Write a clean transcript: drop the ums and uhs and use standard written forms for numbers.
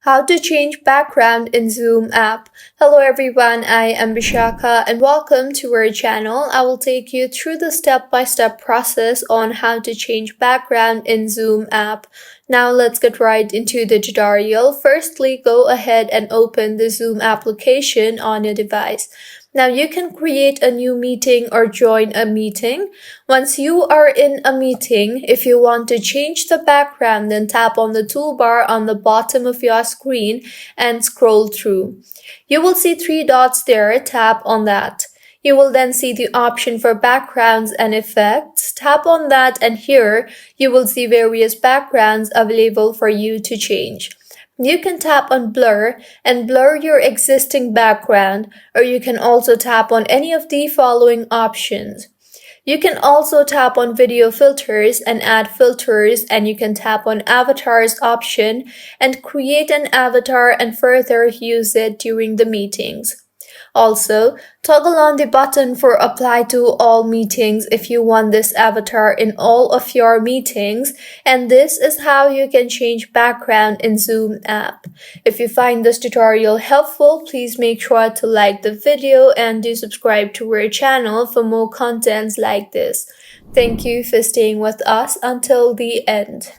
How to change background in Zoom app. Hello everyone, I am Bishaka and welcome to our channel. I will take you through the step-by-step process on how to change background in Zoom app. Now let's get right into the tutorial. Firstly, go ahead and open the Zoom application on your device. Now you can create a new meeting or join a meeting. Once you are in a meeting, if you want to change the background, then tap on the toolbar on the bottom of your screen and scroll through. You will see three dots there, tap on that. You will then see the option for backgrounds and effects. Tap on that and here you will see various backgrounds available for you to change. You can tap on blur and blur your existing background, or you can also tap on any of the following options. You can also tap on video filters and add filters, and you can tap on avatars option and create an avatar and further use it during the meetings. Also, toggle on the button for apply to all meetings if you want this avatar in all of your meetings, and this is how you can change background in Zoom app. If you find this tutorial helpful, please make sure to like the video and do subscribe to our channel for more contents like this. Thank you for staying with us until the end.